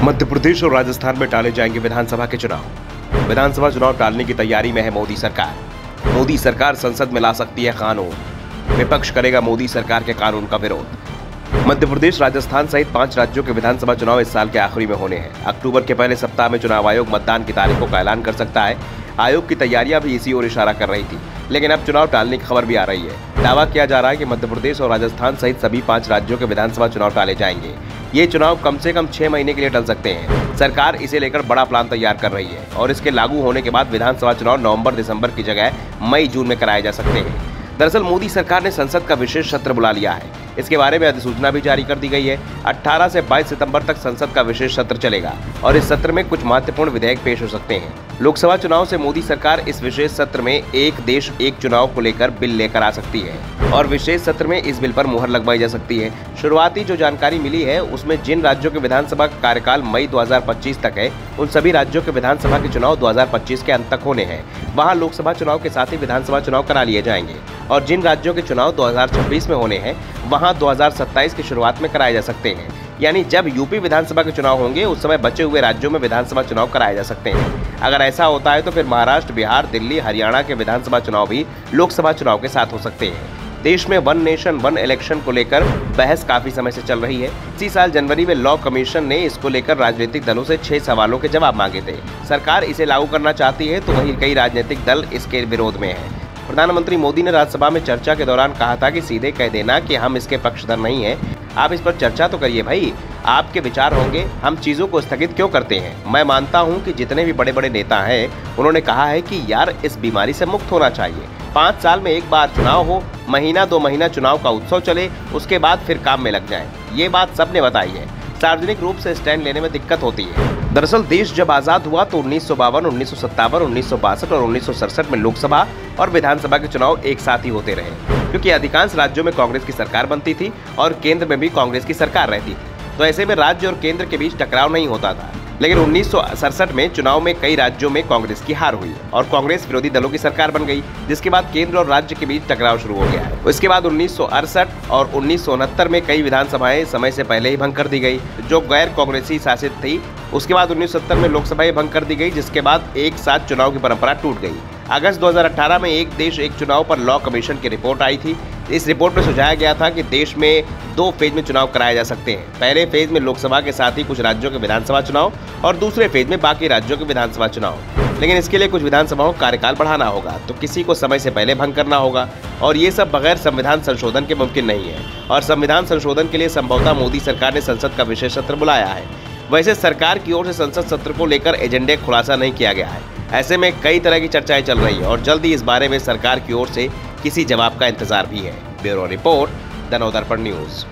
मध्य प्रदेश और राजस्थान में टाले जाएंगे विधानसभा के चुनाव। विधानसभा चुनाव टालने की तैयारी में है मोदी सरकार। मोदी सरकार संसद में ला सकती है कानून। विपक्ष करेगा मोदी सरकार के कानून का विरोध। मध्य प्रदेश, राजस्थान सहित 5 राज्यों के विधानसभा चुनाव इस साल के आखिरी में होने हैं। अक्टूबर के पहले सप्ताह में चुनाव आयोग मतदान की तारीखों का ऐलान कर सकता है। आयोग की तैयारियां भी इसी ओर इशारा कर रही थी, लेकिन अब चुनाव टालने की खबर भी आ रही है। दावा किया जा रहा है कि मध्य प्रदेश और राजस्थान सहित सभी 5 राज्यों के विधानसभा चुनाव टाले जाएंगे। ये चुनाव कम से कम 6 महीने के लिए टल सकते हैं। सरकार इसे लेकर बड़ा प्लान तैयार कर रही है और इसके लागू होने के बाद विधानसभा चुनाव नवंबर-दिसंबर की जगह मई-जून में कराए जा सकते हैं। दरअसल मोदी सरकार ने संसद का विशेष सत्र बुला लिया है। इसके बारे में अधिसूचना भी जारी कर दी गई है। 18 से 22 सितंबर तक संसद का विशेष सत्र चलेगा और इस सत्र में कुछ महत्वपूर्ण विधेयक पेश हो सकते हैं। लोकसभा चुनाव से मोदी सरकार इस विशेष सत्र में एक देश एक चुनाव को लेकर बिल लेकर आ सकती है और विशेष सत्र में इस बिल पर मुहर लगवाई जा सकती है। शुरुआती जो जानकारी मिली है उसमें जिन राज्यों के विधानसभा का कार्यकाल मई 2025 तक है, उन सभी राज्यों के विधानसभा के चुनाव 2025 के अंत तक होने हैं। वहां लोकसभा चुनाव के साथ ही विधानसभा चुनाव करा लिए जाएंगे और जिन राज्यों के चुनाव 2026 में होने हैं, वहां 2027 की शुरुआत में कराए जा सकते हैं। यानी जब यूपी विधानसभा के चुनाव होंगे उस समय बचे हुए राज्यों में विधानसभा चुनाव कराए जा सकते हैं। अगर ऐसा होता है तो फिर महाराष्ट्र, बिहार, दिल्ली, हरियाणा के विधानसभा चुनाव भी लोकसभा चुनाव के साथ हो सकते हैं। देश में वन नेशन वन इलेक्शन को लेकर बहस काफी समय से चल रही है। इसी साल जनवरी में लॉ कमीशन ने इसको लेकर राजनीतिक दलों से 6 सवालों के जवाब मांगे थे। सरकार इसे लागू करना चाहती है तो वहीं कई राजनीतिक दल इसके विरोध में है। प्रधानमंत्री मोदी ने राज्यसभा में चर्चा के दौरान कहा था कि सीधे कह देना कि हम इसके पक्षधर नहीं हैं। आप इस पर चर्चा तो करिए भाई, आपके विचार होंगे, हम चीजों को स्थगित क्यों करते हैं। मैं मानता हूं कि जितने भी बड़े बड़े नेता हैं उन्होंने कहा है कि यार इस बीमारी से मुक्त होना चाहिए। 5 साल में एक बार चुनाव हो, महीना 2 महीना चुनाव का उत्सव चले, उसके बाद फिर काम में लग जाए। ये बात सबने बताई है। सार्वजनिक रूप से स्टैंड लेने में दिक्कत होती है। दरअसल देश जब आजाद हुआ तो 1952, 1957, 1962 और 1967 में लोकसभा और विधानसभा के चुनाव एक साथ ही होते रहे, क्योंकि अधिकांश राज्यों में कांग्रेस की सरकार बनती थी और केंद्र में भी कांग्रेस की सरकार रहती थी। तो ऐसे में राज्य और केंद्र के बीच टकराव नहीं होता था। लेकिन 1967 में चुनाव में कई राज्यों में कांग्रेस की हार हुई और कांग्रेस विरोधी दलों की सरकार बन गई, जिसके बाद केंद्र और राज्य के बीच टकराव शुरू हो गया है। उसके बाद 1968 और 1969 में कई विधानसभाएं समय से पहले ही भंग कर दी गई, जो गैर कांग्रेसी शासित थी। उसके बाद 1970 में लोकसभाएं भंग कर दी गई, जिसके बाद एक साथ चुनाव की परंपरा टूट गई। अगस्त 2018 में एक देश एक चुनाव पर लॉ कमीशन की रिपोर्ट आई थी। इस रिपोर्ट में सुझाया गया था कि देश में 2 फेज में चुनाव कराए जा सकते हैं। पहले फेज में लोकसभा के साथ ही कुछ राज्यों के विधानसभा चुनाव और दूसरे फेज में बाकी राज्यों के विधानसभा चुनाव। लेकिन इसके लिए कुछ विधानसभाओं का कार्यकाल बढ़ाना होगा, तो किसी को समय से पहले भंग करना होगा और ये सब बगैर संविधान संशोधन के मुमकिन नहीं है। और संविधान संशोधन के लिए संभवतः मोदी सरकार ने संसद का विशेष सत्र बुलाया है। वैसे सरकार की ओर से संसद सत्र को लेकर एजेंडे खुलासा नहीं किया गया है। ऐसे में कई तरह की चर्चाएं चल रही है और जल्द ही इस बारे में सरकार की ओर से किसी जवाब का इंतजार भी है। Bureau report, the Navdarpan news.